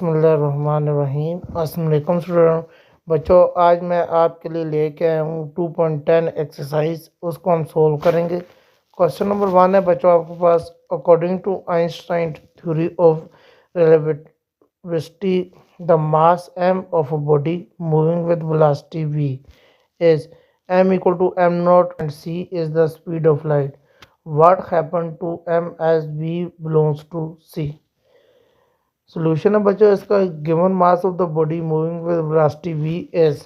बिस्मिल्लाहिर्रहमानिर्रहीम। अस्सलाम वालेकुम स्टूडेंट। बच्चों, आज मैं आपके लिए लेके आया हूँ 2.10 एक्सरसाइज। उसको हम सोल्व करेंगे। क्वेश्चन नंबर 1 है बच्चों आपके पास। According to Einstein theory of relativity, the mass m of a body moving with velocity v is m equal to m naught and c is the speed of light. What happened to m as v belongs to c? Solution है बच्चों इसका। Given mass of the body moving with velocity v is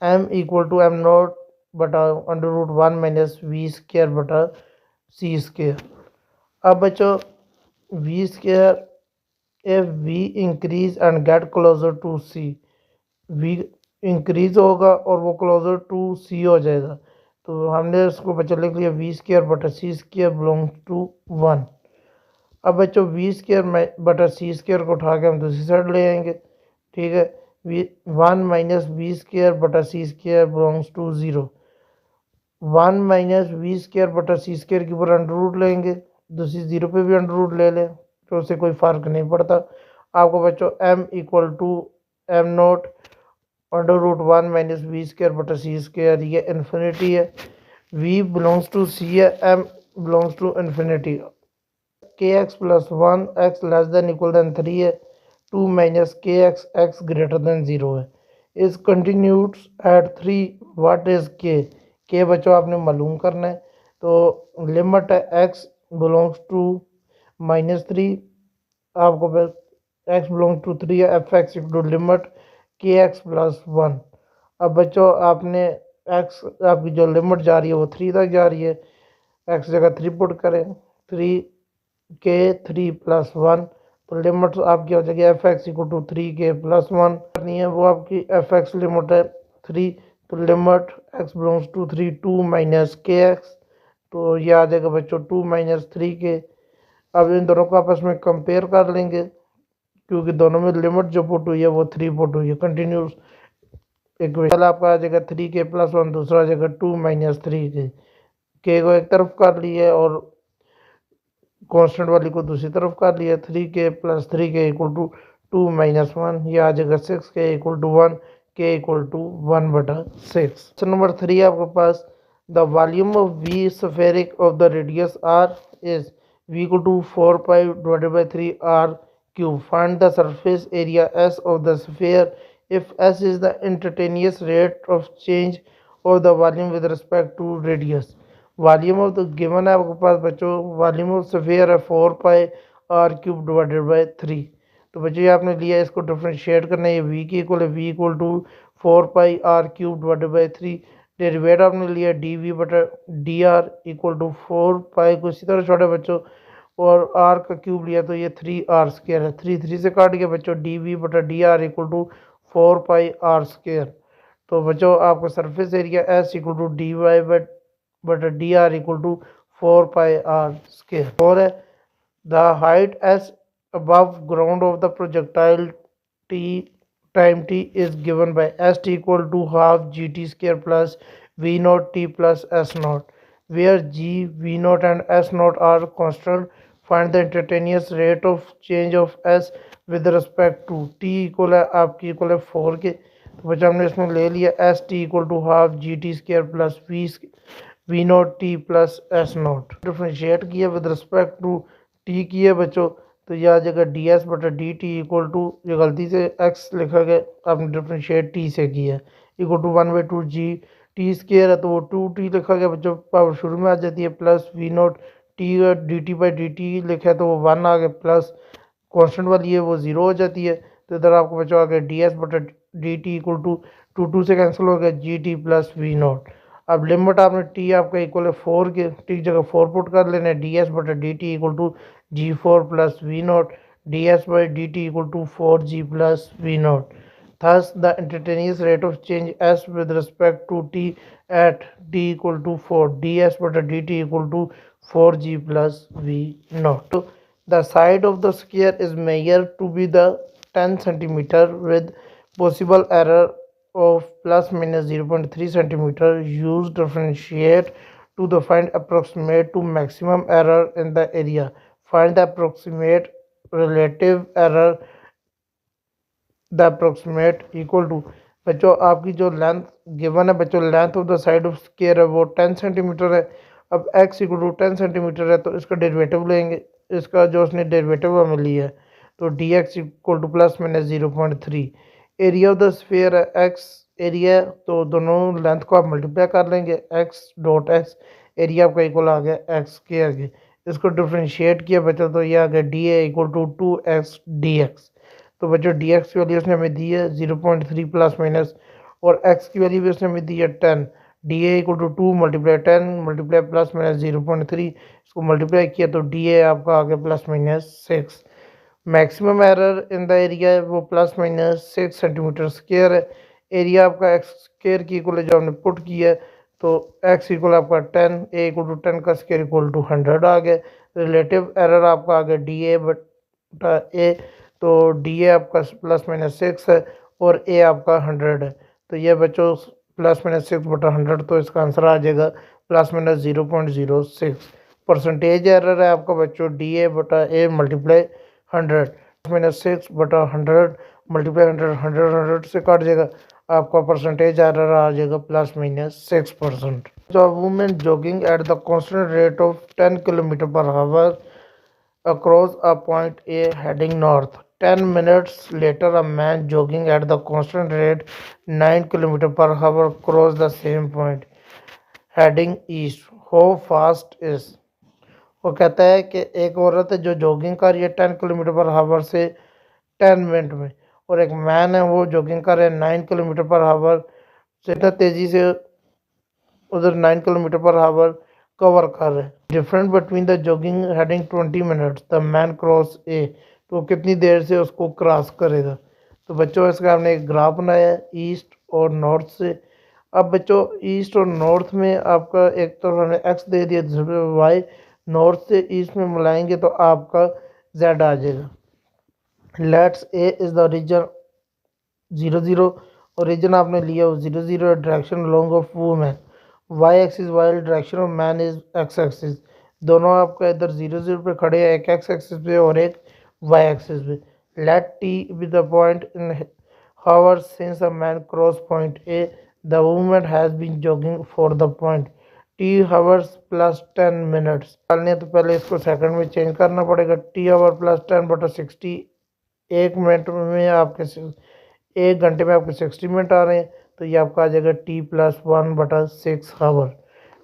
m equal to m nought बटा under root 1 minus we square बटा सी square. अब बच्चों v square, if v increase and get closer to c, v increase होगा और वो closure to c हो जाएगा, तो हमने उसको बच्चों लिख लिया वी स्क्र बटा सी स्क्र बिलोंग्स टू 1। अब बच्चों वी स्क्र बटा सी स्क्र को उठा के हम दूसरी साइड ले आएंगे। ठीक है, वी 1 माइनस वी स्क्र बटा सी square belongs to 0। 1 minus we square बटा सी स्क्र के ऊपर अंडर रूट लेंगे, दूसरी 0 पे भी अंडर रूट ले लें तो उससे कोई फ़र्क नहीं पड़ता। आपको बच्चों m equal to m naught under root 1 minus we square बटा सी स्क्र, ये इन्फिनिटी है। v बिलोंग्स टू c है, m belongs to infinity. K X plus 1 X less than equal then 3 है। 2 minus K x x greater than 0 है। Is कंटिन्यूड्स eight 3, what is के बच्चों आपने मालूम करना है। तो लिमिट है एक्स बिलोंग्स टू -3, आपको एक्स बिलोंग्स टू 3 है, एफ एक्स टू लिमिट के एक्स प्लस 1। अब बच्चों आपने एक्स, आपकी जो लिमिट जा रही है वो 3 तक जा रही है, एक्स जगह 3 पुट करें, 3 के 3 प्लस 1, तो लिमिट आपकी हो जाएगी एफ एक्स इक्वल टू 3 के प्लस 1 करनी है, वो आपकी एफ एक्स लिमिट है 3, तो limit X belongs to 3 2 minus K X, तो ये आ जाएगा बच्चों 2 माइनस 3 के। अब इन दोनों को आपस में कंपेयर कर लेंगे क्योंकि दोनों में लिमिट जो पुट हुई है वो 3 पुट हुई है। कंटिन्यूस इक्वेशन आपका आ जाएगा 3 के प्लस 1, दूसरा आ जाएगा 2 माइनस 3 के को एक तरफ कर लिए और कांस्टेंट वाली को दूसरी तरफ कर लिया। 3 के प्लस 3 के इक्वल टू 2 माइनस 1, ये आ जाएगा 6 के इक्वल टू 1, के इक्वल टू 1 बटा 6। क्वेश्चन नंबर 3 है आपके पास। The volume of v spheric of the radius r is v equal to 4 pi divided by 3 r cube. Find the surface area s of the sphere if s is the instantaneous rate of change of the volume with respect to radius। Volume of the given है आपके पास बच्चों, volume of sphere है 4 pi R cube divided by 3। तो बच्चों ये आपने लिया, इसको डिफ्रेंशिएट करना है, ये वी की इक्वल है V equal to 4 pi R cube divided by 3। Derivate आपने लिया डी वी बटा D R equal to 4 pi को इसी तरह छोड़े बच्चों, और आर का क्यूब लिया तो ये 3 आर स्क्र है। 3 3 से काट गया बच्चों, डी वी बटा D R equal to 4 pi R square. तो बच्चों आपका surface area S equal to D Y but D R equal to 4 pi R square. और है the height S above ground of the projectile t time t is given by s t equal to half gt square plus v naught t plus s naught, where g v naught and s naught are constant. Find the instantaneous rate of change of s with respect to t equal है आपकी equal है 4 के, तो बच्चा हमने इसमें ले लिया S T equal to half G T square plus V naught T plus S naught. Differentiate किया विद रिस्पेक्ट टू टी की है बच्चों, तो यह आ जाएगा डी एस बटा डी टी इक्वल टू, ये गलती से एक्स लिखा गया, आपने डिफ्रेंशिएट टी से किया है, equal to 1/2 G T square है तो वो 2 टी लिखा गया बच्चों, पावर शुरू में आ जाती है, plus V naught T D T by D T लिखा है तो वो 1 आ गया, प्लस कॉन्स्टेंट वाली है वो 0 हो जाती है, तो इधर आपको बच्चों आ गया डी एस बटा डी टी इक्वल टू 2 से कैंसिल हो गया G T plus V naught. अब लिमिट आपने टी आपका इक्वल है 4 के, टी जगह 4 पुट कर लेना है, डी एस बटा D T equal to G 4 plus V naught, D S by D T equal to 4 G plus V naught. Thus, the instantaneous rate of change s with respect to t at t equal to 4 ds beta dt equal to 4g plus v naught. So, the side of the sphere is measured to be the 10 centimeter with possible error of plus minus 0.3 centimeter. Use differentiate to the find approximate to maximum error in the area. Find the approximate relative error the approximate equal to, बच्चों आपकी जो length given है बच्चों, length of the side of square है वो 10 centimetre है। अब x equal to 10 centimetre है तो इसका डेरिवेटिव लेंगे, इसका जो उसने डेरिवेटिव हमें लिया है तो dx equal two plus minus 0.3। Area of the sphere है x एरिया है, तो दोनों लेंथ को आप मल्टीप्लाई कर लेंगे, x डॉट x एरिया आपका इक्वल आ गया x के आगे। इसको डिफ्रेंशिएट किया बच्चों तो ये आ गया D A equal to 2x dx। तो बच्चों डी एक्स की वैल्यू उसने हमें दी है 0.3 प्लस माइनस, और एक्स की वैल्यू भी उसने हमें दी है 10। D A equal to 2 multiply 10 multiply plus minus 0.3, इसको मल्टीप्लाई किया तो डी ए आपका आ गया plus minus 6। Maximum error in the area है वो प्लस माइनस 6 सेंटीमीटर स्क्वायर है। एरिया आपका एक्स स्क्वायर की इक्वल जो हमने पुट किया है तो एक्स इक्वल आपका 10, ए इक्वल टू 10 का स्क्वायर इक्वल टू 100 आ गया। रिलेटिव एरर आपका आ गया डी ए बटा ए, तो डी ए आपका प्लस माइनस 6 है और ए आपका 100 है। तो ये बच्चों प्लस माइनस 6 बटा 100, तो इसका आंसर आ जाएगा प्लस माइनस 0.06। परसेंटेज एरर है आपका बच्चों डी ए बटा ए मल्टीप्लाई 100, माइनस 6 बटा 100 मल्टीप्लाई 100, 100 से काट जाएगा, आपका परसेंटेज एरर आ जाएगा प्लस माइनस 6%। जो women jogging at the constant rate of 10 kilometre per hour across a point A heading north. 10 minutes later, a man jogging at the constant rate 9 km per hour crossed the same point heading east. How fast is? वो कहता है कि एक औरत है जो jogging कर रही है 10 किलोमीटर पर हावर से 10 मिनट में, और एक मैन है वो जॉगिंग कर रहे हैं 9 किलोमीटर पर हावर से, इतना तेज़ी से उधर 9 किलोमीटर पर हावर कवर कर रहे हैं। Different between the jogging heading 20 minutes the man cross ए, तो कितनी देर से उसको क्रॉस करेगा। तो बच्चों इसका हमने एक ग्राफ बनाया है ईस्ट और नॉर्थ से। अब बच्चों ईस्ट और नॉर्थ में आपका एक तो हमने एक्स दे दिया, दूसरे वाई, नॉर्थ से ईस्ट में मिलाएंगे तो आपका जेड आ जाएगा। Let's A is the region 0 0, और रीजन आपने लिया वो 0 0, direction long of women, Y axis Y direction of man is X axis. दोनों आपका इधर 0 0 पे खड़े हैं, एक एक्स एक्सिस पे और एक वाई एक्सिस पे। Let T be the point in hour since a man cross point A, the women has been jogging for the point T hours plus 10 minutes. डालने तो पहले इसको सेकंड में चेंज करना पड़ेगा। टी हावर प्लस 10 बटा 60, एक मिनट में आपके 1 घंटे में आपके 60 मिनट आ रहे हैं, तो ये आपका आ जाएगा टी प्लस 1 बटा 6 hour.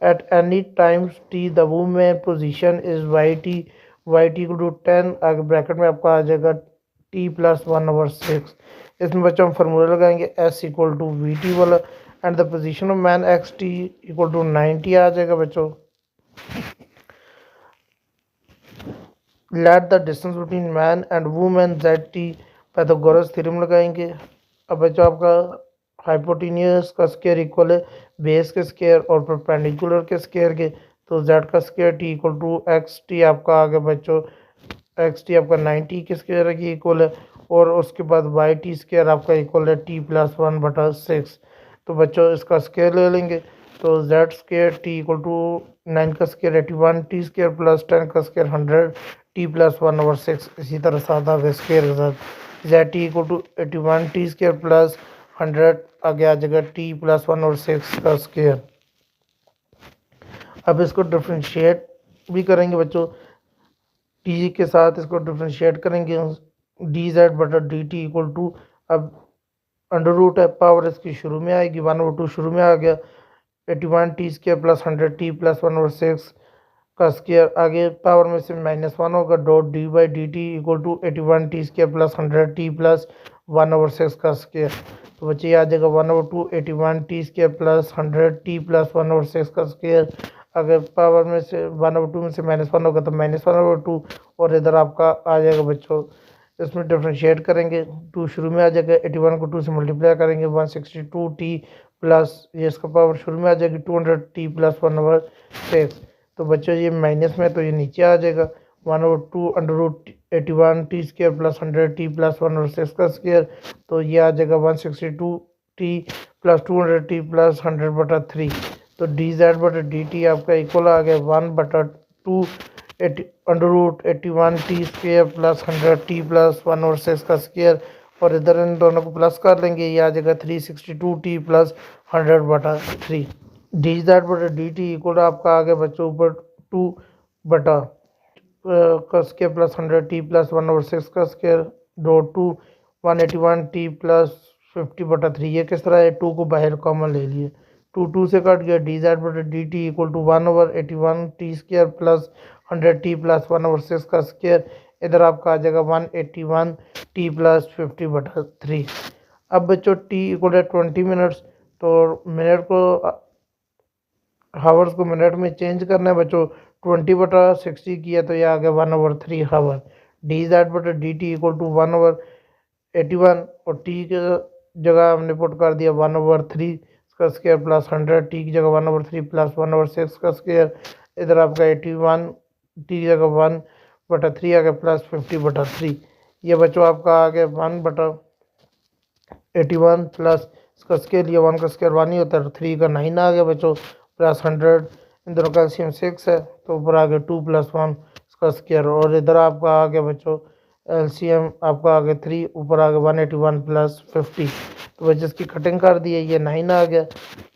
At any times t the women position is y t को टू 10, आगे ब्रैकेट में आपका आ जाएगा टी प्लस 1 ओवर 6। इसमें बच्चों हम फार्मूला लगाएंगे s equal to v t वाला, and the position of man x t equal to 90 आ जाएगा बच्चों। Let the distance between man and women z t, Pythagoras theorem लगाएंगे। अब बच्चों आपका हाइपोटेन्यूस का स्क्वायर इक्वल है बेस के स्क्वायर और परपेंडिकुलर के स्क्वायर के, तो जेड का square T equal to x t आपका आ गया बच्चों, एक्स टी आपका 90 के स्क्वायर की इक्वल है, और उसके बाद वाई टी स्क्वायर आपका इक्वल है टी प्लस 1 बटा 6। तो बच्चों इसका स्क्वायर ले लेंगे, तो Z square T equal to 9 का स्क्वायर 81, टी स्क्वायर प्लस 10 का स्क्वायर 100, टी प्लस 1 ओवर 6। इसी तरह साथ आगे स्क्वायर के साथ Z T equal to 81 T square plus 100, आगे आ जाएगा टी प्लस 1 और 6 का स्क्वायर। अब इसको डिफ्रेंशिएट भी करेंगे बच्चों, टी के साथ इसको डिफ्रेंशिएट करेंगे, डी जेड बटा डी टी इक्वल टू, अब अंडर रूट है, पावर इसकी शुरू में आएगी 1/2 शुरू में आ गया, 81 T square plus 100 T plus 1 और 6 का स्क्वायर, आगे पावर में से -1 होगा, dot D by D T equal to 81 T square plus 100 T plus 1 over 6 का स्क्वायर। तो बच्चे आ जाएगा 1/2 81 T square plus 100 T plus 1 over 6 का स्क्वायर, अगर पावर में से 1/2 में से -1 होगा तो -1/2, और इधर आपका आ जाएगा बच्चों, इसमें डिफ्रेंशिएट करेंगे, 2 शुरू में आ जाएगा, 81 को 2 से मल्टीप्लाई करेंगे 162 टी प्लस ये इसका पावर शुरू में आ जाएगी 200 टी प्लस 1 ओवर 6। तो बच्चों ये माइनस में तो ये नीचे आ जाएगा 1/2 under root 81 T square plus 100 T plus 1 और 6 का स्क्वायर, तो ये आ जाएगा 162 टी प्लस 200 टी प्लस 100 बटा 3। तो डी जेड बटा डी टी आपका इक्वल आ गया 1/2 under root 81 T square plus 100 T plus 1 और 6 का स्क्वायर, और इधर इन दोनों को प्लस कर लेंगे, ये आ जाएगा 362t प्लस 100/3। डी दैट बटा डी टी इक्वल आपका आगे बच्चों ऊपर 2 बटा का स्केयर प्लस 100t प्लस 1/6 का स्केयर डॉट 2 181t प्लस 50/3। ये किस तरह है, 2 को बाहर कॉमन ले लिए, 2 से कट गया। डी ज़ेड बटा D T equal to 1/81t square plus 100t plus 1/6 का स्केयर, इधर आपका आ जाएगा 181t प्लस 50/3। अब बच्चों t इक्वल है 20 मिनट्स, तो मिनट को हावर्स को मिनट में चेंज करना है बच्चों। 20/60 किया तो ये आ गया 1/3 हावर। डी ज़ेड बटा डी टी इक्वल टू 1/81 और टी की जगह हमने पुट कर दिया 1/3 का स्केयर प्लस 100, टी की जगह 1/3 प्लस 1/6 का स्केयर, इधर आपका 81 टी की जगह 1/3 आ गया प्लस 50/3। ये बच्चों आपका आ गया 1/81 प्लस इसका स्केयर, ये 1 का स्केयर 1 ही होता है, 3 का 9 आ गया बच्चों प्लस 100, इन दोनों का एलसीएम 6 है तो ऊपर आ गया 2 + 1 इसका स्केयर, और इधर आपका आ गया बच्चों एलसीएम आपका आ गया 3, ऊपर आ गया 181 प्लस 50। तो बच्चे इसकी कटिंग कर दी है, ये 9 आ गया,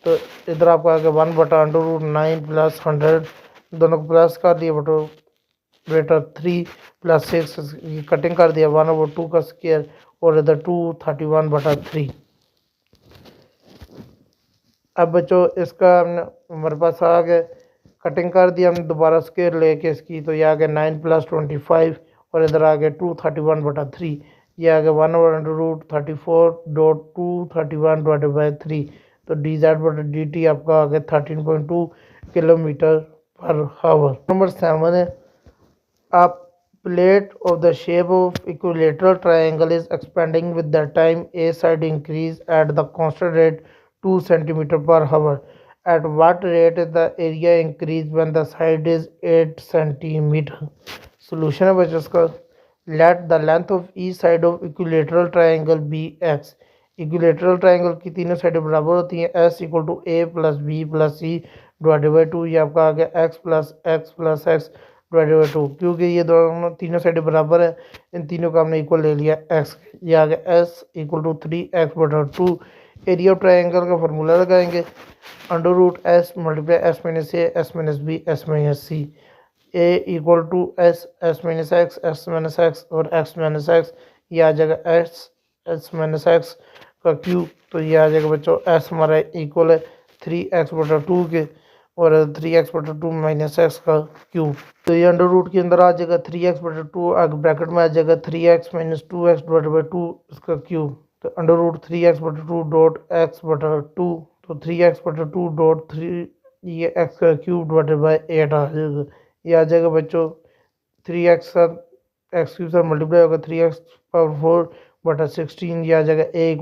तो इधर आपका आ गया 1/√9 प्लस 100, दोनों को प्लस कर दिया बटो बेटा 3 + 6 की कटिंग कर दिया 1/2 का स्केयर, और इधर 231/3। अब बच्चों इसका हमने हमारे पास आ गया, कटिंग कर दिया हमने दोबारा स्केयर लेके इसकी, तो ये आ गया 9 + 25, और इधर आ गया 231/3। ये आ गया 1/√34.231/3। तो डी ज़ेड बटा डी टी आपका आ गया 13.2 km/h। नंबर 7 है, a plate of the shape of equilateral triangle is expanding with the time a side increase at the constant rate 2 cm/h. At what rate is the area increase when the side is 8 cm? Solution है बच्चों इसका, let the length of each side of equilateral triangle be x। Equilateral triangle की तीनों साइडें बराबर होती हैं, s = a + b + c / 2। ये आपका आ गया x + x + x / 2, क्योंकि ये दोनों तीनों साइडें बराबर है, इन तीनों का हमने इक्वल ले लिया x। ये आ गया s = 3x/2। Area of triangle का फार्मूला लगाएंगे, √s × s - a s - b s - c, a = s s - x s - x और x - x, ये आ जाएगा s s - x का क्यूब। तो ये आ जाएगा बच्चों s हमारा इक्वल है 3x/2 के, और 3x/2 - x का क्यूब। तो ये अंडर रूट के अंदर आ जाएगा 3x/2, आगे ब्रैकेट में आ जाएगा 3x - 2x / 2 इसका क्यूब। तो √3x/2 डॉट x/2, तो 3x/2 डॉट 3 ये x का क्यूब /8 आ जाएगा। ये आ जाएगा बच्चों 3x x क्यूब से मल्टीप्लाई होगा 3x⁴/16, ये आ जाएगा a =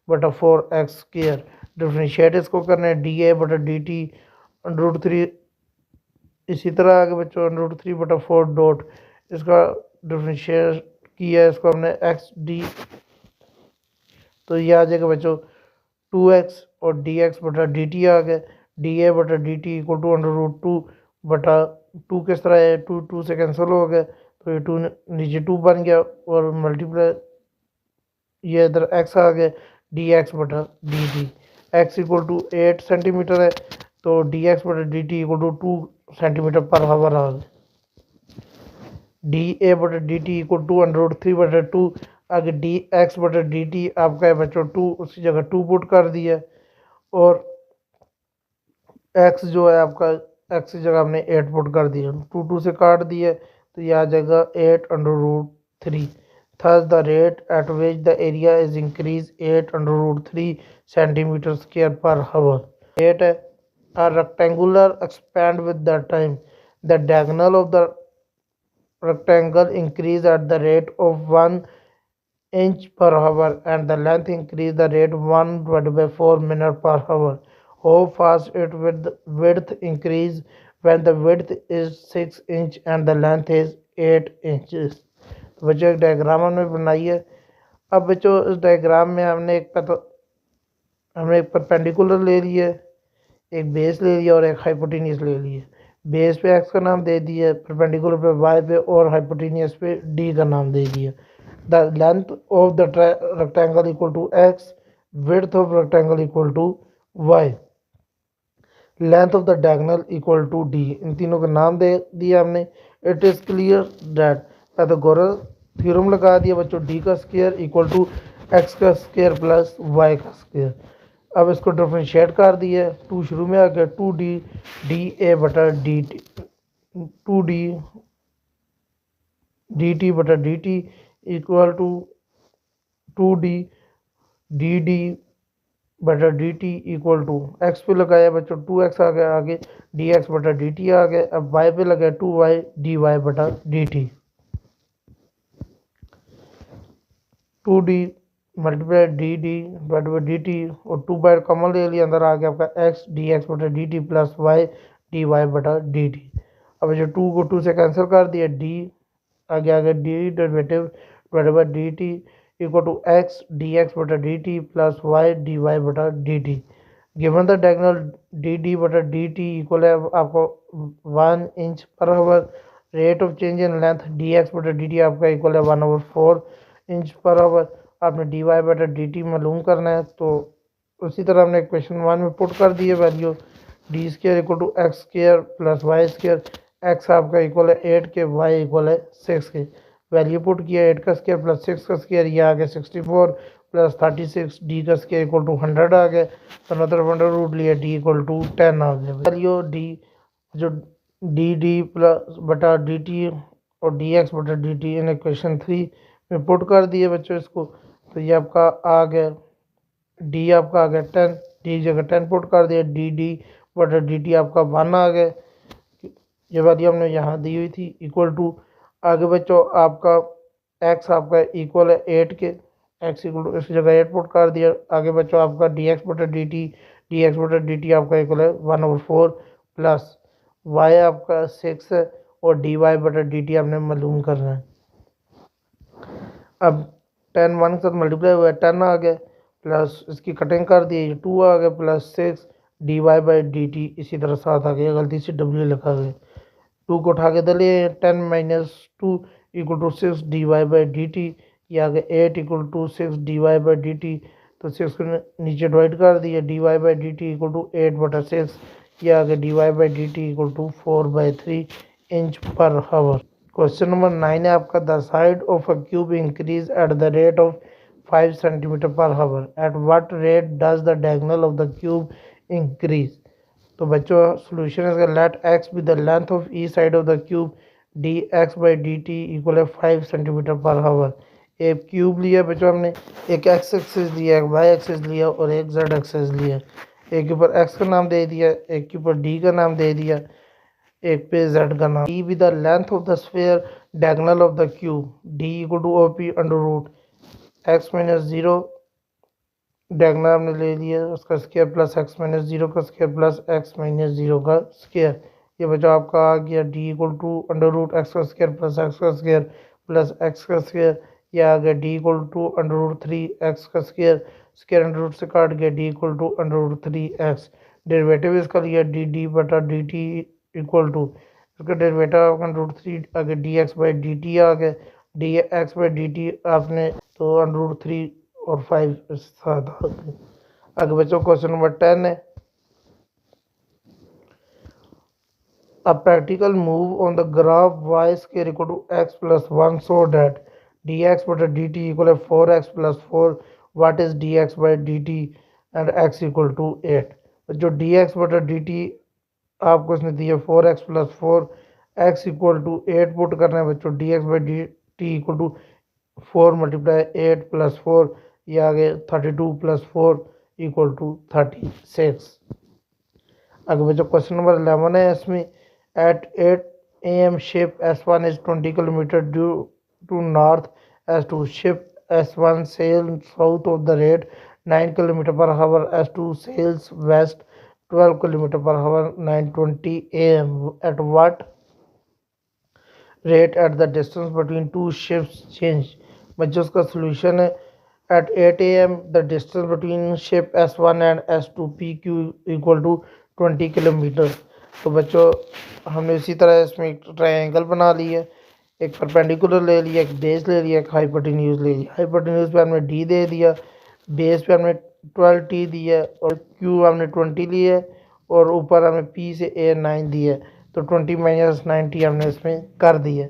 √3/4x²। डिफरेंशिएट इसको करना है dA/dt √3, इसी तरह आगे बच्चों √3/4 डॉट इसका डिफरेंशिएट किया है, इसको हमने x d, तो ये आ जाएगा बच्चों 2x और dx/dt आ गया, dA/dt = √2/2। किस तरह है, 2 से कैंसिल हो गया, तो ये 2 नीचे 2 बन गया, और मल्टीप्लाई ये इधर x आ गया dx/dt। x = 8 सेंटीमीटर है, तो dx/dt = 2 cm/h आ गया। dA/dt = 2√3/2। आगे dx/dt आपका है बच्चों 2, उसकी जगह 2 पुट कर दिया, और x जो है आपका x की जगह हमने 8 पुट कर दिया, 2 से काट दिया, तो ये आ जाएगा 8/3। Thus the rate at which the area is increased 8/3 cm²/h। 8 है, a rectangular expand with the time, the diagonal of the rectangle increase at the rate of 1 inch/h and the length increase the rate 1/4 minute/h. How fast it width increase when the width is 6 inch and the length is 8 inches। तो बच्चों एक diagram हमने बनाई है। अब बच्चों इस diagram में हमने एक परपेंडिकुलर ले लिया, एक बेस ले लिया और एक हाइपोटेनियस ले लिया। बेस पे x का नाम दे दिया, परपेंडिकुलर पे y पे, और हाइपोटेनियस पे d का नाम दे दिया। The length of the rectangle equal to x, width of rectangle equal to y, length of the diagonal equal to d. इन तीनों का नाम दे दिया हमने। It is clear that Pythagoras theorem लगा दिया बच्चों, डी का स्क्वायर इक्वल टू एक्स का स्क्वायर प्लस वाई का स्क्वायर। अब इसको डिफ्रेंशिएट कर दिया, टू शुरू में आ गया, टू डी डी ए बटा D t, two d d t बटा D T equal to two d d D बटा D T equal to x पे लगाया बच्चों, टू एक्स आ गया, आगे डी एक्स बटा डी टी आ गया। अब वाई पे लगाया टू वाई डी वाई बटा D t, two d multiply d D बटा डी टी और टू बाय कॉमन ले लिया, अंदर आ गया आपका एक्स डी एक्स बटा D T plus Y D Y बटा डी टी। अब जो टू को टू से कैंसिल कर दिया, डी आगे आगे d derivative divided by D T equal to x d x बटा D T plus Y D Y बटा D t. Given the diagonal d D बटा डी टी इक्वल है आपको 1 inch per hour. Rate of change in length d x बटा D T आपका equal है 1/4 inch per hour. आपने d Y बटा D t मालूम करना है, तो उसी तरह हमने क्वेश्चन 1 में पुट कर दिए value, D square equal to X square plus Y square. X आपका इक्वल है 8 के, वाई इक्वल है 6 के। वैल्यू पुट किया, 8 का स्क्र प्लस 6 का स्क्र, ये आ गया 64 प्लस 36, डी का स्क्र इक्वल टू 100 आ गया, दोनों तरफ अंडर रूट लिया, डी इक्वल टू 10 आ गया। वैल्यू डी जो डी डी प्लस बटा डी टी और डी एक्स बटा डी टी इन इक्वेशन 3 में पुट कर दिए बच्चों इसको, तो ये आपका आ गया डी आपका आ गया 10, डी जगह 10 पुट कर दिया, डी डी बटा डी टी आपका 1 आ गया। ये वैल्यू हमने यहाँ दी हुई थी इक्वल टू, आगे बच्चों आपका एक्स आपका इक्वल है 8 के, एक्स इक्वल टू इस जगह 8 पुट कर दिया। आगे बच्चों आपका डी एक्स बटा डी टी, डी एक्स बटा डी टी आपका इक्वल है 1/4 प्लस वाई आपका 6 है और डी वाई बटा डी टी आपने मालूम करना है। अब 10 1 के साथ मल्टीप्लाई हुआ है, 10 आ गया प्लस इसकी कटिंग कर दी, 2 आ गया plus 6 D Y by D T, इसी तरह 7 आ गया, गलती से डब्ल्यू लिखा गया। 2 को उठा के दले 10 - 2 equal to 6 D Y by D T, ये आ गया 8 equal to 6 D Y by D T, तो 6 को नीचे डिवाइड कर दिया, D Y by D T equal to 8 बटा 6, ये आ गया D Y by D T equal to 4/3 inch per hour. Question number 9 है आपका, the side of a cube increase at the rate of 5 centimetre per hour, at what rate does the diagonal of the cube increase. तो बच्चों solution है, let X be the length of each side of the cube, D x by D T equal है 5 centimetre per our. एक cube लिया बच्चों हमने, एक x axis लिया, एक वाई एक्सिस लिया और एक जेड एक्सिस लिया। एक के ऊपर एक्स का नाम दे दिया, एक के ऊपर डी का नाम दे दिया, एक पे जेड का नाम। D be the length of the sphere diagonal of the cube, D equal to O P under root X minus 0 diagonal हमने ले लिया उसका स्क्वायर प्लस एक्स माइनस 0 का स्क्वायर प्लस एक्स माइनस 0 का स्क्वायर। ये बचा आपका आ गया d equal to under root x का स्क्वायर प्लस एक्स का स्क्वायर प्लस एक्स का स्क्वायर। ये आ गया d equal to under root 3 x का स्क्वायर, स्क्वायर अंडर रूट से काट गया d equal to under root 3 x. Derivative इसका लिया डी डी बटा डी टी इक्वल टू, इसका डेरिवेटिव अंडर रूट 3 आगे d x by D t आ गया, d x by D t आपने तो अंडर रूट 3 और 5 साथ आ गए। आगे बच्चों क्वेश्चन नंबर 10 है, a practical move on the graph y square equal to x plus 1 so that dx by dt equal to 4x plus 4, what is dx by dt and x equal to 8। जो dx by dt आपको इसने दिया 4x plus 4, x equal to 8 put करना है बच्चों, dx by dt equal to 4 multiply 8 plus 4, ये आ गए 32 plus 4 equal to 36। आगे बच्चों क्वेश्चन नंबर 11 है, इसमें at 8 am ship S1 is 20 km due to north, S2 ship S1 sails south of the rate 9 km per hour, S2 sails west 12 km per hour 9:20 am, at what rate at the distance between two ships change। बच्चों उसका solution है, at 8 am the distance between ship S1 and S2 PQ equal to 20 kilometre. तो बच्चों हमने इसी तरह इसमें एक ट्रायंगल बना ली है, एक परपेंडिकुलर ले लिया, एक बेस ले लिया, एक हाइपोटेन्यूज ले लिया। हाइपोटेन्यूज पे हमने डी दे दिया, बेस पे हमने 12 टी दिया और क्यू हमने 20 लिया और ऊपर हमें पी से ए 9 दिया, तो 20 माइनस 90 हमने इसमें कर दिया।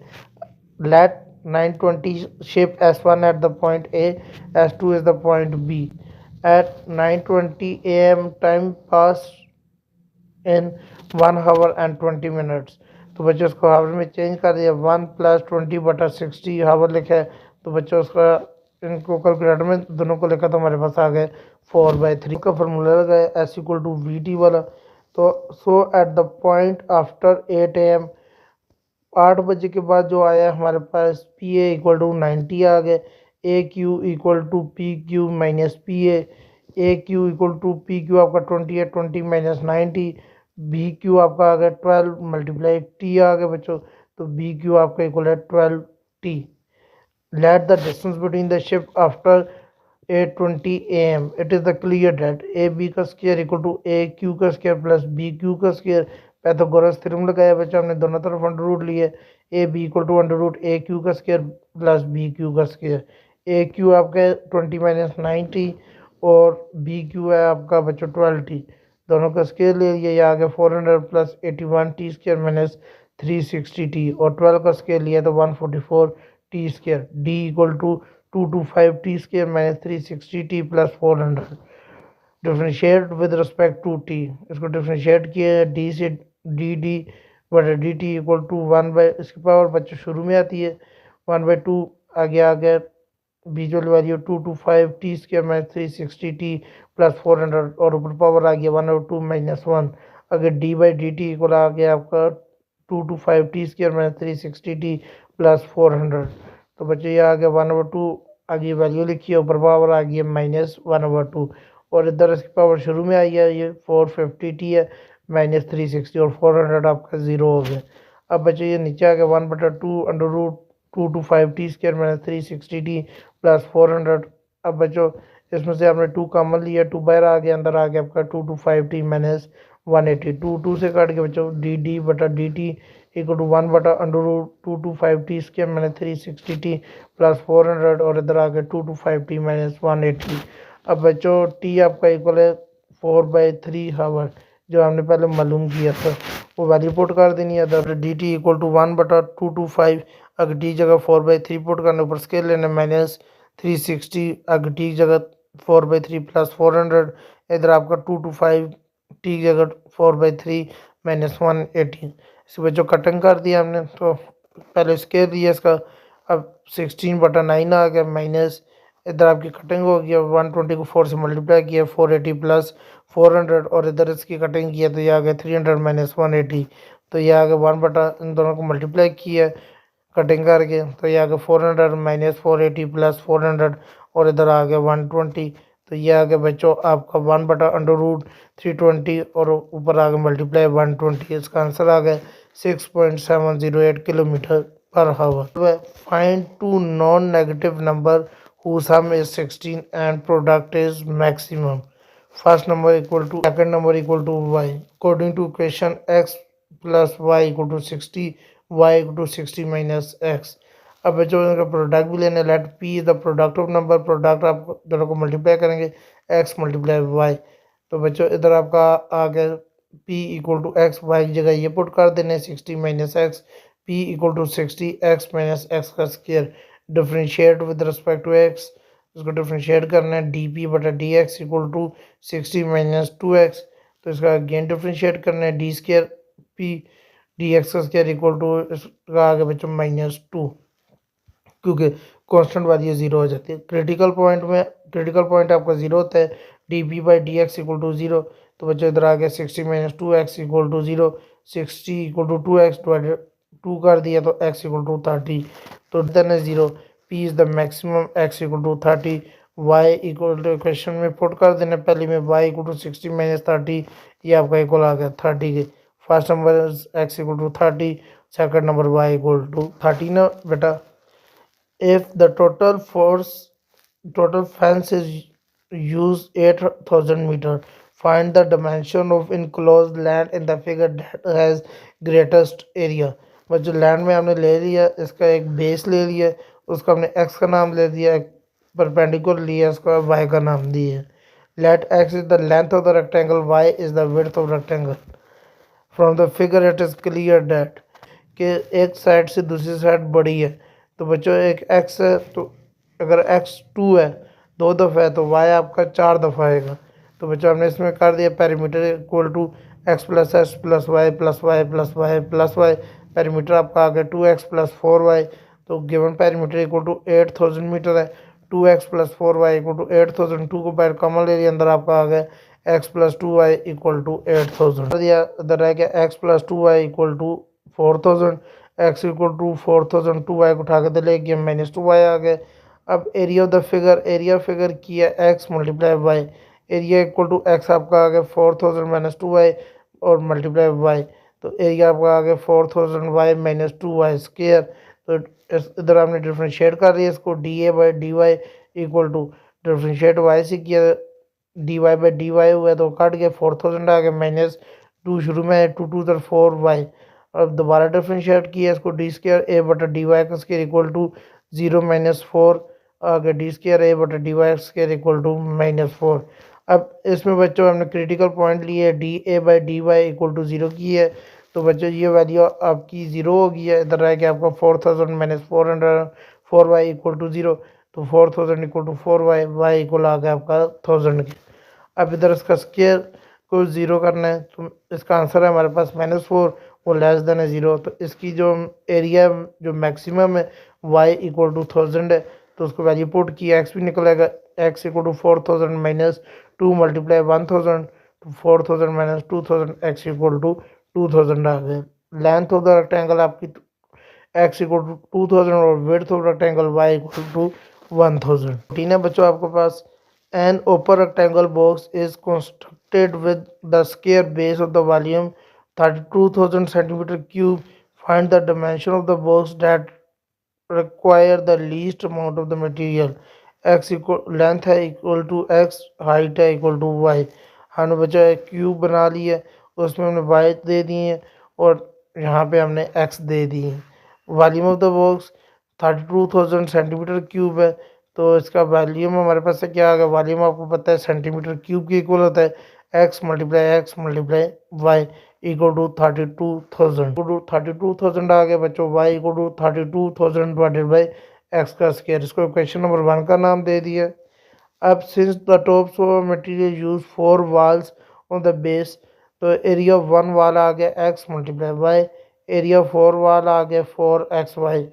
Let 920 ship S1 at the point A, S2 is the point B. At 9:20 a.m. time pass in 1 hour and 20 minutes। तो बच्चों उसको हावर में चेंज कर दिया, 1 + 20/60 हावर लिखा है। तो बच्चों उसका इनको कैलकुलेटर में दोनों को लिखा तो हमारे पास आ गए 4/3 का फॉर्मूला लगाया S=VT वाला। तो so at the point after 8 AM 8 बजे के बाद जो आया हमारे पास पी ए इक्वल टू 90 आ गए, a q equal to p q minus p a q equal to p q आपका 20 है, 20 माइनस 90, बी क्यू आपका आ गया 12 मल्टीप्लाई टी आ गया बच्चों, तो बी क्यू आपका इक्वल है 12 t. Let the distance between the ship after 8:20 AM, it is the clear that a b का square equal to a q का स्क्वायर प्लस बी क्यू का स्क्वायर। पैथागोरस थ्योरम लगाया बच्चा हमने, दोनों तरफ अंडर रूट लिए, a b equal to under root a q का स्क्वायर प्लस बी क्यू का स्क्वायर। ए क्यू आपका 20 माइनस 90 और बी क्यू है आपका बच्चों 12 टी, दोनों का स्क्वायर ले लिया, ये आ गया 400 plus 81 T square minus 360 T, और 12 का स्क्वायर लिया तो 144 T square. D equal to 225 T square minus 360 T plus 400। Differentiate with respect to T, इसको डिफ्रेंशिएट किया डी से डी बटा डी टी इक्वल टू 1 इसकी पावर बच्चों शुरू में आती है 1/2, आ गया बीजुअल value 225 T square minus 360 T plus 400 और ऊपर पावर आ गया 1/2 माइनस 1। अगर d by D T equal आ गया आपका 225 T square minus 360 T plus 400। तो बच्चे ये आ गया 1/2, आगे वैल्यू लिखी है, ऊपर पावर आ गई है माइनस 1/2 और इधर इसकी पावर शुरू में आई है, ये 450 टी है माइनस 360 और 400 आपका ज़ीरो हो गया। अब बच्चे ये नीचे आ गया 1/2 under root 225 T square minus 360 T plus 400। अब बच्चों इसमें से आपने 2 कॉमन लिया, 2 बाहर आ गया, अंदर आ गया आपका 225 टी माइनस 180, 2 से काट के बच्चों डी डी बटा D T equal to 1/√2 225 T square minus 360 T plus 400 और इधर आ गया 225 टी माइनस 180। अब बच्चों टी आपका इक्वल है 4/3 हावर, जो हमने पहले मालूम किया था वो वैल्यू पुट कर देनी है। अगर डी टी इक्वल टू 1/225, अगर डी जगह 4/3 पुट करने ऊपर स्केल लेना माइनस 360, अगर डी जगह 4/3 प्लस 400, इधर आपका 225 टी जगह 4/3 माइनस 180। इस बच्चों कटिंग कर दिया हमने, तो पहले स्केल दिया इसका, अब 16/9 आ गया माइनस, इधर आपकी कटिंग हो गया 120 को 4 से मल्टीप्लाई किया 480 प्लस 400 और इधर इसकी कटिंग किया तो ये आ गया 300 माइनस 180। तो ये आ गया 1 इन दोनों को मल्टीप्लाई किया कटिंग करके, तो ये आ गया 400 माइनस 480 प्लस 400 और इधर आ गया 120। तो ये आ गया बच्चों आपका 1/√320 और ऊपर आ गया मल्टीप्लाई 120। इसका आंसर आ गया 6.708 kilometre per hour. Find 2 non negative number whose sum is 16 and product is maximum. First number equal to second number equal to y. According to equation x plus y equal to 60, y equal to 60 minus x. अब बच्चों इनका product भी लेने, let p is the product of number, product आप दोनों को multiply करेंगे x multiply y। तो बच्चों इधर आपका आ गया p equal to x, y की जगह ये पुट कर देने 60 minus x, p equal to 60 x minus x का square. Differentiate with respect to X, इसको डिफ्रेंशिएट करना है डी पी बटा D x equal to 60 minus 2x। तो इसका अगेन डिफ्रेंशिएट करना है D square P D x का स्क्वायर इक्वल टू इसका आगे बच्चों -2, क्योंकि कांस्टेंट वैल्यू 0 हो जाती है। क्रिटिकल पॉइंट में क्रिटिकल पॉइंट आपका 0 होता है, D P by D x equal to 0। तो बच्चों इधर आ गया 60 minus 2x equal to 0, 60 equal to 2x divided 2 कर दिया तो x इक्वल टू 30, तो then 0, p is the maximum x equal to 30, y equal to equation में पुट कर देना पहले में y इक्वल टू 60 माइनस 30, ये आपका इक्वल आ गया 30 के। First number x equal to 30, second number y equal to 30 ना बेटा। If the total fence is use 8000 metre, find the dimension of enclosed land in the figure that has greatest area। बच्चों land में हमने ले लिया, इसका एक base ले लिया, उसको हमने एक्स का नाम ले दिया, एक परपेंडिकुलर लिया, उसका वाई का नाम दिया। Let X is the length of the rectangle, Y is the width of rectangle. From the figure it is clear that कि एक साइड से दूसरी साइड बड़ी है। तो बच्चों एक एक्स है, तो अगर एक्स 2 है 2 दफ़ा है तो वाई आपका 4 दफ़ा आएगा। तो बच्चों हमने इसमें कर दिया parameter equal to X plus S plus Y plus Y plus Y plus Y. Parameter आपका आ गया 2x प्लस 4y। तो given parameter equal to 8000 metre है। 2x plus 4y equal to 8000। 2 को बाहर कॉमन ले लिया, अंदर आपका आ गया x plus 2y equal to 8000 दिया। इधर रह गया x plus 2y equal to 4000। x equal to 4000, 2y को उठा के ले गया माइनस 2y आ गया। अब area of the figure, area figure किया x multiply Y. Area equal to x आपका आ गया 4000 माइनस 2y और मल्टीप्लाई वाई। तो एरिया आपका आ गया 4000 वाई माइनस 2y स्क्वायर। तो इधर आपने डिफ्रेंशिएट कर दिया इसको, D A by D Y equal to differentiate Y से किया, D Y by D Y हुआ तो कट गया 4000 आ गया माइनस 2 शुरू में 2 2 4 वाई। अब दोबारा डिफ्रेंशिएट किया इसको, डी स्क्वायर ए बटा डी वाई का स्क्वायर इक्वल टू 0 माइनस 4 आ गया, डी स्क्वायर ए बटा D Y square equal to minus 4। अब इसमें बच्चों हमने क्रिटिकल पॉइंट लिए, D A by D Y equal to 0 की है। तो बच्चों ये वैल्यू आपकी 0 हो गई है। इधर रह गया आपका 4000 माइनस 400 4y इक्वल टू 0। तो 4000 equal to 4y, y equal आ गया आपका 1000 के। अब इधर इसका स्केयर को 0 करना है, तो इसका आंसर है हमारे पास -4, वो लेस देन है 0। तो इसकी जो एरिया जो मैक्सिमम है y इक्वल टू 1000 है, तो उसको वैल्यू पुट किया, एक्स भी निकलेगा, x equal to 4000 minus 2 multiply 1000, तो 4000 माइनस 2000, x इक्वल टू 2000 आ गए। लेंथ ऑफ द रेक्टेंगल आपकी x इक्वल टू 2000 और width of rectangle y equal to 1000। ठीक है बच्चों, आपके पास an open rectangle box is constructed with the square base of the volume 32,000 centimetre cube. Find the dimension of the box that require the least amount of the material. X equal length है equal to x, height है equal to Y. हमने बच्चा एक cube बना लिया, उसमें हमने why they दिए हैं और यहाँ पे हमने एक्स दे दिए हैं। Volume of the box 32,000 centimetre cube है, तो इसका वॉल्यूम हमारे पास से क्या आ गया, वॉल्यूम आपको पता है सेंटीमीटर क्यूब के इक्वल होता है, X multiply Y equal to 32,000 आ गया बच्चों। Y equal to 32,000 divided by x का स्क्वायर। इसको क्वेश्चन नंबर 1 का नाम दे दिया। अब since the tops of material use 4 walls on the base, तो एरिया ऑफ 1 वाल आ गया X multiply Y, area of 4 wall आ गया 4x Y.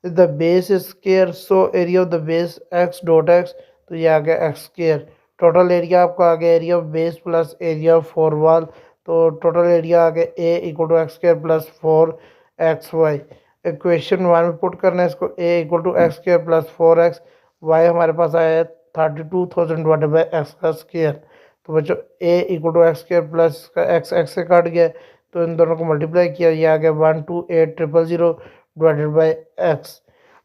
The base is square, so area of the base x dot x, तो ये आ गया x square. Total area आपका आ गया area of base plus area of 4 wall, तो टोटल एरिया आ गया a equal to x square plus 4x y. Equation 1 में पुट करना है इसको, a equal to x square plus 4x, y हमारे पास आया है 32,000 डिवाइडेड बाई एक्स का स्क्वायर। तो बच्चों a equal to x square plus का एक्स एक्स से काट गया, तो इन दोनों को मल्टीप्लाई किया, ये आ गया 128,000 डिवाइडेड बाई एक्स।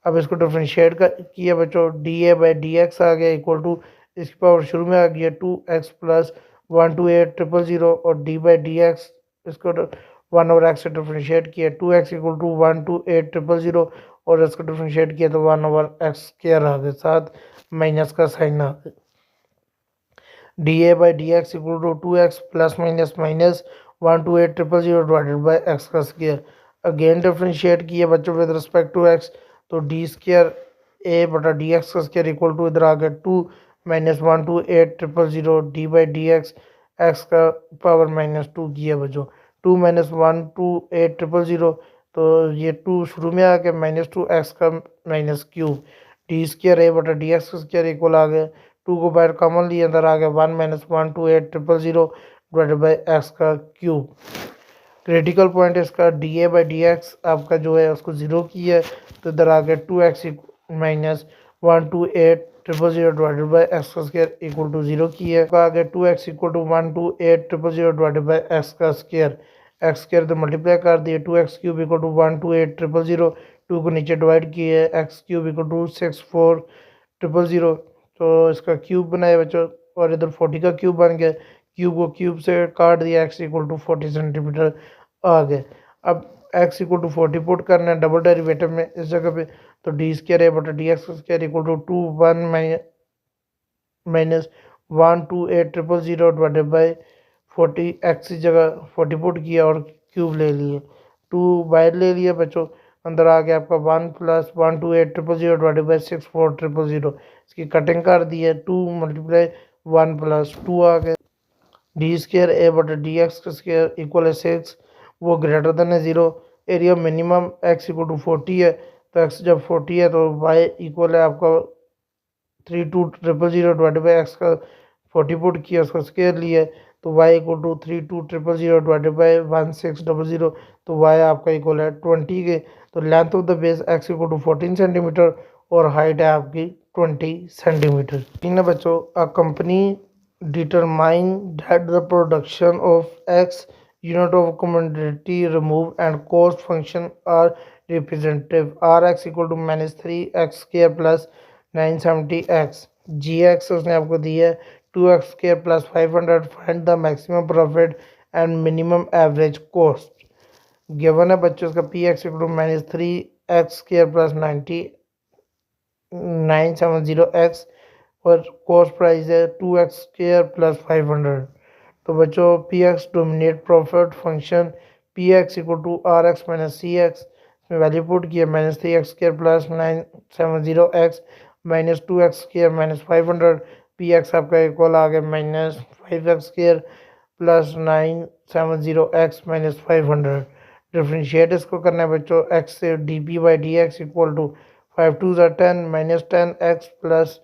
अब इसको डिफ्रेंशिएट किया बच्चों, d A by D x आ गया इक्वल टू, इसकी पावर शुरू में आ गया 2x प्लस 128,000 और डी बाई डी एक्स, इसको 1 ओवर एक्स से डिफ्रेंशिएट किया, 2x इक्वल टू 128,000 और इसको डिफ्रेंशिएट किया तो 1 ओवर एक्स स्क्वायर आ गया, साथ माइनस का साइन आ गया। D A by D x equal to 2x plus minus minus 128,000 divided by x का स्क्वायर। अगेन डिफ्रेंशिएट किया बच्चों विद रिस्पेक्ट टू एक्स, तो डी स्क्वायर ए बटा डी एक्स का स्क्वायर इक्वल टू इधर आ गया 2 minus 128,000 D by D x, x का पावर -2 किया बच्चों, 2 माइनस 128,000, तो ये 2 शुरू में आ गया -2 एक्स का minus cube, D square A बटा डी एक्स का स्क्वायर इक्वल आ गया 2 को बाहर कॉमन लिया, अंदर आ गया 1 माइनस 128,000 डिवाइडेड बाई एक्स का क्यूब। क्रिटिकल पॉइंट इसका D A by D x आपका जो है उसको 0 की है, तो इधर आ गया 2x minus 128,000 divided by x का स्क्वायर इक्वल टू 0 की है, आ गया 2x equal to 128,000 divided by x का स्क्वायर। एक्स स्क्वायर तो मल्टीप्लाई कर दिए, 2x क्यूब इक्वल टू 128,000, 2 को नीचे डिवाइड किए, एक्स क्यूब इक्वल टू 64,000, तो इसका क्यूब बनाया बच्चों और इधर 40 का क्यूब बन गया, क्यूब को क्यूब से काट दिया, एक्स इक्वल टू 40 सेंटीमीटर आ गए। अब एक्स इक्वल टू 40 पुट करना है डबल डेरिवेटिव में इस जगह पे, तो डी स्क्र ए बटा D X square equal to 1 minus 128,000 divided by 40 X की जगह 40 पुट किया और क्यूब ले लिए, 2 बाहर ले लिया बच्चों, अंदर आ गया आपका 1 प्लस 128,000 डिवाइडेड बाई 64,000, इसकी कटिंग कर दी है, 2 मल्टीप्लाई 1 प्लस 2 आ गया, डी स्क्र ए बटा डी एक्स स्क्र इक्वल है 6, वो ग्रेटर देन है 0, area minimum X equal to 40 है, तो एक्स जब 40 है तो वाई इक्वल है आपका 32,000 डिवाइडेड बाई एक्स का 40 पुट किया उसका स्क्वायर लिया है, तो y equal to 32,000 divided by 1600, तो y आपका इक्वल है 20 के, तो length of the base x equal to 14 centimetre और हाइट है आपकी 20 सेंटीमीटर। ठीक है बच्चों, a company determine that the production of x unit of commodity remove and cost function are representative, rx equal to -3x square plus 970x, gx उसने आपको दिया है 2x square plus 500, find the maximum profit and minimum average cost. Given है बच्चों इसका P x equal to -3x square plus 970x और cost price है 2x square plus 500, तो बच्चों P x dominate profit function P x equal to R x minus C x, इसमें value put किया -3x square plus 970x minus 2x square minus 500, P x आपका equal आ गया -5x square plus 970x minus 500। Differentiate इसको करना है बच्चों, x से d P by D x equal to 5 2 10 minus 10x plus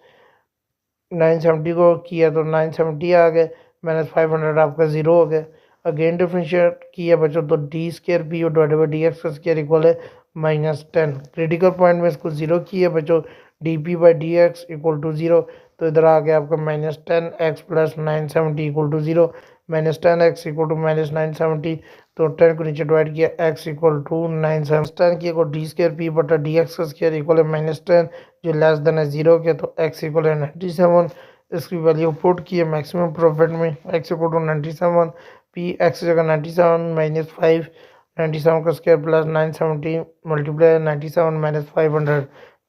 970 को किया तो 970 आ गए, माइनस 500 आपका 0 हो गया। अगेन डिफ्रेंशिएट किया बच्चों तो d square P divided by D x का स्क्वायर इक्वल है -10, क्रिटिकल पॉइंट में इसको 0 किया बच्चों, d P by D x equal to 0, तो इधर आ गया आपका -10x plus 970 equal to 0, -10x equal to -970, तो 10 को नीचे डिवाइड किया x इक्वल टू 970 किया को डी स्क्र पी बटा डी एक्स का स्क्वायर इक्वल है -10 जो लेस देन है 0 के, तो x इक्वल है 97, इसकी वैल्यू पुट की है मैक्सिमम प्रॉफिट में x equal to 97, P x जगह 97 माइनस 5, 97 का स्क्वायर प्लस 970 मल्टीप्लाई 97 माइनस 500,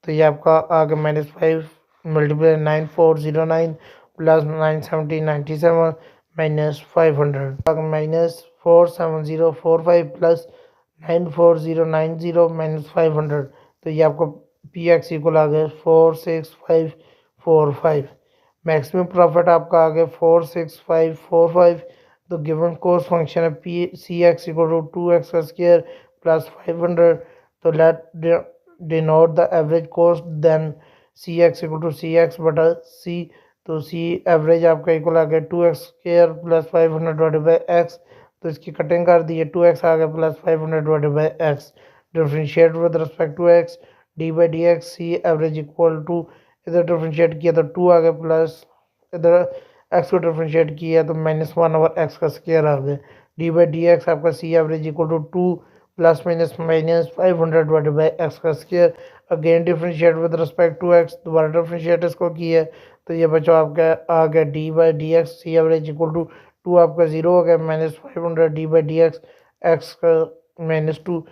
तो ये आपका आ गया -5 multiply 9409 plus 970 97 minus 500 minus 47045 plus 94090 minus 500, तो ये आपको पी एक्स इक्वल आ गया 46545, मैक्सिमम प्रॉफिट आपका आ गया 46545, तो गिवन कॉस्ट फंक्शन है P C x equal to 2x का स्क्वायर प्लस 500, तो let denote the average cost then C x equal to C x बटा सी, तो सी एवरेज आपका इक्वल आ गया 2x square plus 500 divided by x, तो इसकी कटिंग कर दी है 2x आ गया plus 500 divided by x, differentiate with respect to x d by D x C average equal to, इधर डिफ्रेंशिएट किया तो 2 आ गया प्लस इधर x को डिफ्रेंशिएट किया तो -1 ओवर x का स्क्वायर आ गया, डी बाई डी एक्स आपका c average equal to 2 plus minus minus 500 divided by x का square, again differentiate with respect to x, दोबारा डिफ्रेंशिएट इसको किया है तो ये बच्चों आपका आ गया d by D x C average equal to 2 आपका 0 हो गया -500 d by D x x का -2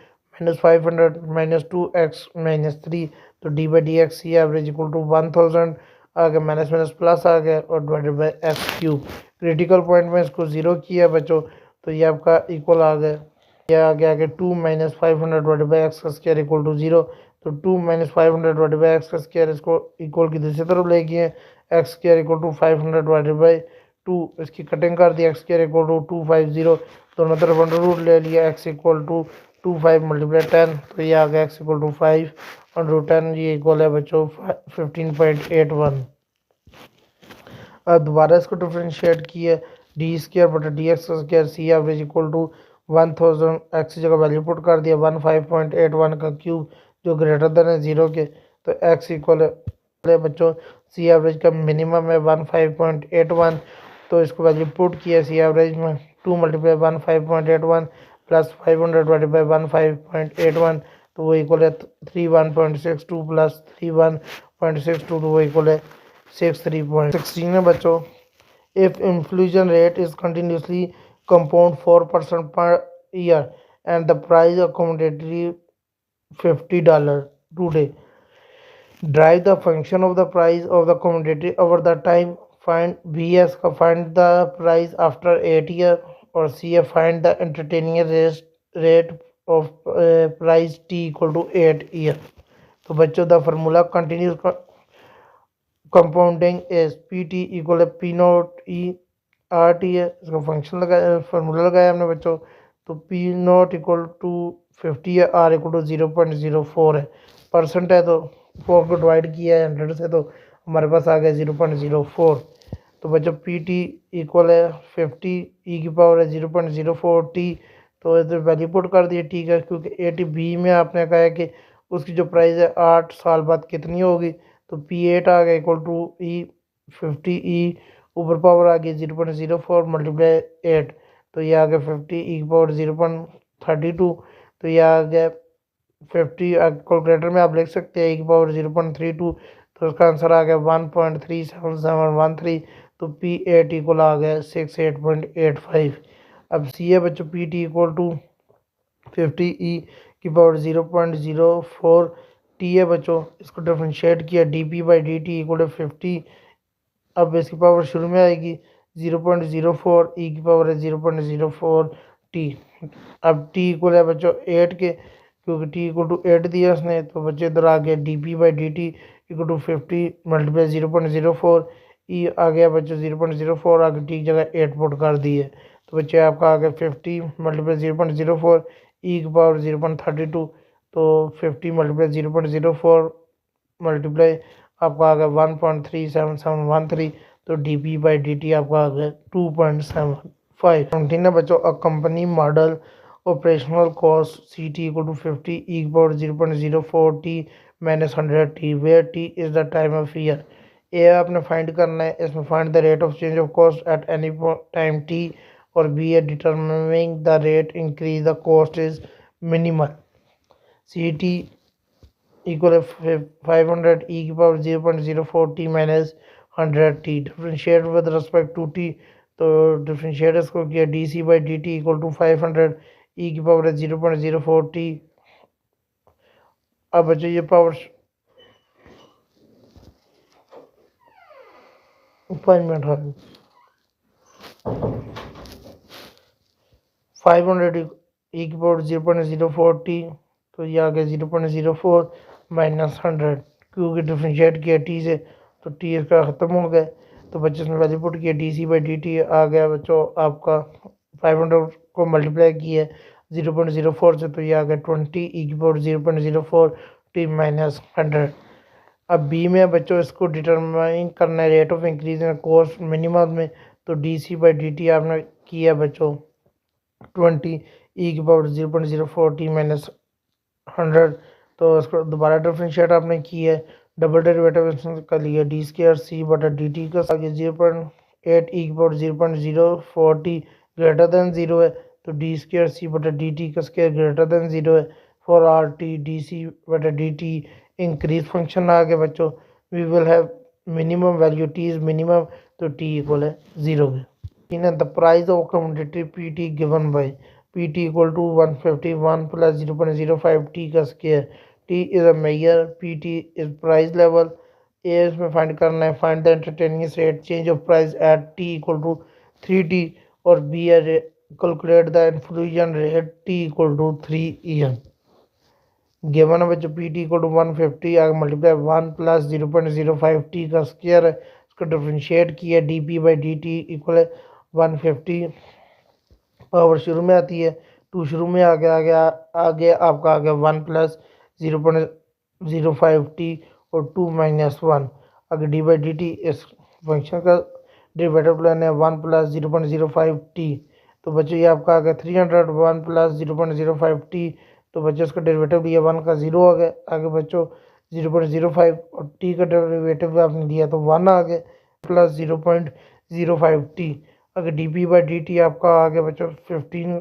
-500 -2 एक्स -3, तो d by D x C average equal to 1000 आ गया माइनस माइनस प्लस आ गया और divided by x cube, critical point में इसको 0 किया बच्चों तो ये आपका इक्वल आ गया, ये आ गया आगे 2 - 500 डिवाइडेड बाई एक्स का स्क्वायर इक्वल टू 0, तो 2 - 500 डिवाइडेड बाई एक्स का स्क्वायर इसको इक्वल की दूसरी तरफ ले गए, x square equal to 500 divided by 2, इसकी कटिंग कर दी, एक्स स्क्वायर इक्वल टू 250, दोनों तरफ अंडर रूट ले लिया, एक्स इक्वल टू 25 मल्टीप्लाई 10, तो ये आ गया एक्स इक्वल टू 5 अंडर 10, ये इक्वल है बच्चों 15.81। अब दोबारा इसको डिफ्रेंशिएट किया, डी स्क्वायर बटा D x square C average equal to 1000, x जगह वैल्यू पुट कर दिया 15.81 का क्यूब जो ग्रेटर देन है 0 के, तो एक्स इक्वल है बच्चों सी एवरेज का मिनिमम है 15.81, तो इसको वैल्यू पुट किया सी एवरेज में 2 मल्टीप्लाई 15.81 प्लस 500 डिवाइडेड बाई 15.81, तो वो इक्वल है 31.62 प्लस 31.62, तो वो इक्वल है 63.16 है बच्चों। If inflation rate is continuously compound 4% per year and the price of commodity $50 today. Drive the function of the price of the commodity over the time. Find BS का find the price after 8 year और CA find the entertaining rate of price T equal to 8 year. तो बच्चों the formula continuous compounding is P t equal P note E R T है, इसका function लगाया formula लगाया हमने बच्चों। तो पी नोट इक्वल टू 50 है, आर इक्वल टू 0.04 है, परसेंट है तो 4 को डिवाइड किया है 100 से तो हमारे पास आ गया 0.04। तो बच्चों पी टी इक्वल है 50 ई की पावर है 0.04 टी, तो इधर वैल्यू पुट कर दिए टी का, क्योंकि ए टी बी में आपने कहा है कि उसकी जो प्राइस है 8 साल बाद कितनी होगी। तो पी एट आ गया इक्वल टू ई 50 ई ऊपर पावर आ गई 0.04 मल्टीप्लाई 8, तो ये आ गया 50 ई की पावर 0.32, तो ये आ गया 50। कैलकुलेटर में आप लिख सकते हैं ई की पावर 0.32, तो उसका आंसर आ गया 1.37713। तो पी एट इक्वल आ गया 68.85। अब सी है बच्चों P t equal to 50 e की पावर 0.04 टी है बच्चों, इसको डिफ्रेंशिएट किया d P by D T equal to 50। अब इसकी पावर शुरू में आएगी 0.04 ई की पावर है 0.04 टी। अब टी इक्वल है बच्चों 8 के, क्योंकि टी इक्वल टू 8 दिया उसने, तो बच्चे इधर आ गया d P by D T equal to 50 multiply 0.04 e आ गया बच्चों 0.04, आगे टी की जगह 8 पुट कर दिए, तो बच्चे आपका आ गया 50 मल्टीप्लाई 0.04 ई की पावर 0.32, तो 50 मल्टीप्लाई 0.04 मल्टीप्लाई आपका आ गया 1.37713, तो d P by D T आपका आ गया 2.75। कंटिन्यू बच्चों a company model operational cost c t equal to 50 e power 0.04 t minus 100 t, where t is the time of year. A आपने फाइंड करना है, इसमें find the rate of change of cost at any time t, और b है determining the rate increase the cost is minimal. C t equal 500 e की power 0.04 t minus 100 t, differentiate with respect to t, तो differentiate इसको किया d C by D T equal to 500 e की power है 0.04 T. अब बच्चों ये power 5 minute हो 500 ई की पावर 0.04 टी, तो ये आ गया 0.04 माइनस 100, क्योंकि डिफ्रेंशिएट किया टी से तो टी इसका ख़त्म हो गया, तो बच्चे इसमें वैल्यू पुट किया d C by D t आ गया बच्चों आपका 500 को मल्टीप्लाई किया 0.04 से, तो ये आ गया 20 ई की पावर 0.04 टी माइनस 100। अब बी में बच्चों इसको डिटरमाइन करना है rate of increase in cost minimum में, तो d C by D t आपने किया बच्चों 20 ई की पावर 0.04 टी माइनस 100, तो इसको दोबारा डिफ्रेंशिएट आपने किया है, डबल डेरिवेटिव का लिया डी स्केयर सी बटा डी टी का आगे 0.8 ई की पावर 0.04 टी ग्रेटर देन 0 है, तो डी स्केयर सी बटा डी टी का स्केयर ग्रेटर देन 0 है। For r t d c बटा डी टी इंक्रीज फंक्शन आ गया बच्चों, we will have minimum value t is minimum, तो टी इक्वल है 0 के। The price of commodity p t given by p t equal to 151 प्लस 0.05 t का square, t is a measure, p t is price level. A इसमें find करना है find the entertaining rate change of price at t equal to 3 t, और b है calculate the inflation rate t equal to 3 EM। Given है बच्चों P t equal to 150 आगे multiply 1 plus 0.05 t का square है, इसको डिफ्रेंशिएट किया d P by D T equal है 150, पावर शुरू में आती है 2 शुरू में आ गया आगे आपका आ गया 1 प्लस 0.05 टी और 2 माइनस 1, आगे डी बाई डी टी इस फंक्शन का डेरिवेटिव लेना है 1 प्लस 0.05 टी, तो बच्चों ये आपका आ गया 300 1 प्लस 0.05 टी, तो बच्चों इसका डेरिवेटिव लिया 1 का 0 आ गया, आगे बच्चों 0.05 और टी का डेरिवेटिव आपने लिया तो 1 आ गया प्लस 0.05 टी, अगर D P by D T आपका आ गया बच्चों 15,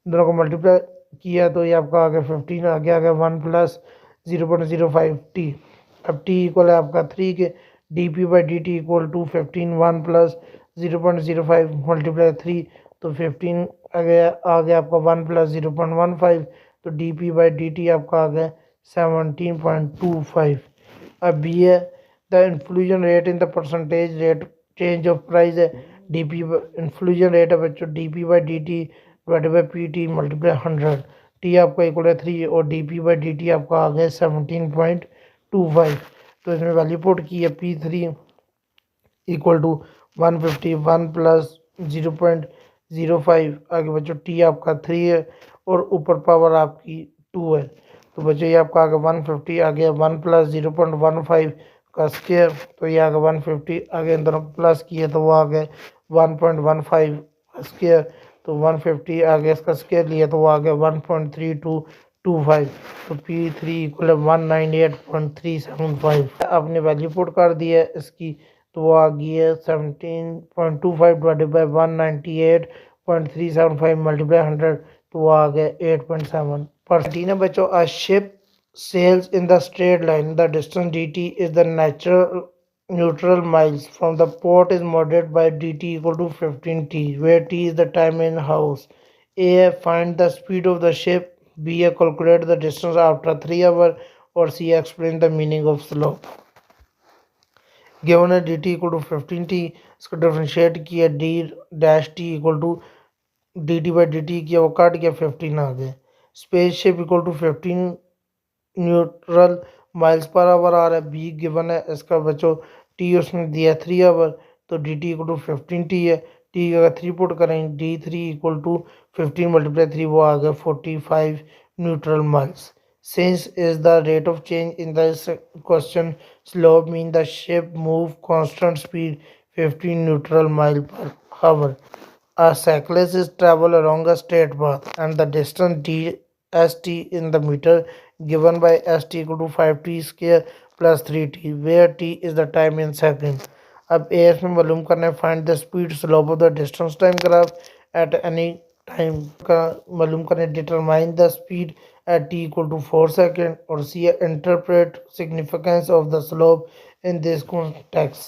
दोनों को मल्टीप्लाई किया तो ये आपका आ गया 15, आगे आ गया 1 प्लस 0.05 टी। अब टी इक्वल है आपका 3 के, d P by D T equal to 15 1 plus 0.05 multiply 3, तो 15 आ गया आपका 1 + 0.15, तो dp/dt आपका आ गया 17.25। अब बी है the inflation rate in the percentage rate change of price है। डीपी इन्फ्लेशन रेट है बच्चों dp/dt divided by P multiply 100, T आपका इक्वल है 3 और dp/dt आपका आ गया 17.25। तो इसमें वैल्यू पुट की है P3 इक्वल टू 151 प्लस 0.05। आगे बच्चों टी आपका 3 है और ऊपर पावर आपकी 2 है। तो बच्चों ये आपका आगे 150 आ गया 1 + 0.15 का स्क्वायर, तो ये आगे 150 आगे अंदर प्लस किया तो वो आ गया 1.15 स्क्वायर, तो 150 आगे इसका स्क्वायर लिया तो वो आ गया 1.3225। तो P3 इक्वल 198.375। आपने वैल्यू पुट कर दी है इसकी, तो वो आ गई है 17.25 डिवाइडेड बाई 198.375 मल्टीप्लाई 100, तो वो आ गया 8.7 पर बच्चों। A ship sails in the straight line. The distance dt is the neutral miles from the port is modded by dt equal to 15t, where t is the time in house. A. Find the speed of the ship. B. Calculate the distance after 3 hours. Or C. Explain the meaning of slope. Given a dt equal to 15t, इसको differentiate किया d dash t equal to dt/dt किया, वो काट गया 15 आ गया। Spaceship equal to 15 neutral miles per hour आ रहा है। बी गिवन है इसका बच्चों टी उसने दिया 3 आवर, तो D T equal to 15t है। टी अगर 3 पुट करेंगे d3 इक्वल टू 15 मल्टीप्लाई 3 वो आ गया 45 neutral miles. Since is the rate of change in this question slope mean the ship move constant speed 15 neutral mile per hour. A cyclist is travel along a straight path and the distance st in the meter given by st equal to 5t square plus 3t, where t is the time in second. अब as में मालूम करना है find the speed slope of the distance time graph at any time का मालूम करना है determine the speed at t equal to 4 second और c interpret significance of the slope in this context।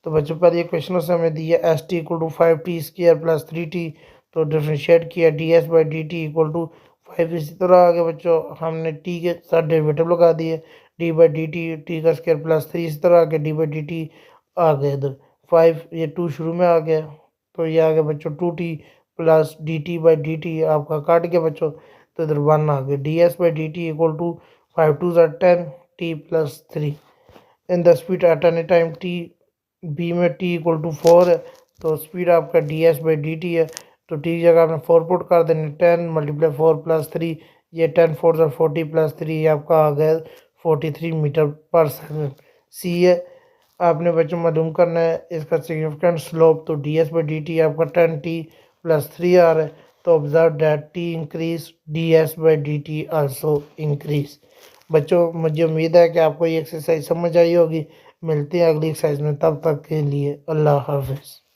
तो बच्चों पर ये क्वेश्चन से हमें दिया S T equal to 5t square plus 3t, तो डिफ्रेंशिएट किया ds/dt इक्वल टू 5। इसी तरह आगे बच्चों हमने t के साथ डेरिवेटिव लगा दिए d/dt t का स्क्वायर प्लस 3। इसी तरह आगे d/dt आ गया इधर 5, ये 2 शुरू में आ गया, तो ये आ गया बच्चों 2t प्लस dt/dt आपका काट गया बच्चों, तो इधर 1 आ गया ds/dt equal to 5 2 10 t plus 3 in the speed at any time t। B में t इक्वल टू 4 है, तो स्पीड आपका ds/dt है, तो t की जगह आपने 4 पुट कर देने 10 मल्टीप्लाई 4 प्लस 3, ये 10 4 40 प्लस 3 ये आपका आ गया 43 मीटर पर सेकंड। सी है आपने बच्चों मालूम करना है इसका सिग्निफिकेंट स्लोप, तो ds/dt आपका 10t प्लस 3 आ रहा है, तो observe that t increase ds/dt also increase. बच्चों मुझे उम्मीद है कि आपको ये एक्सरसाइज समझ आई होगी। मिलते हैं अगली एक्सरसाइज में, तब तक के लिए अल्लाह हाफिज़।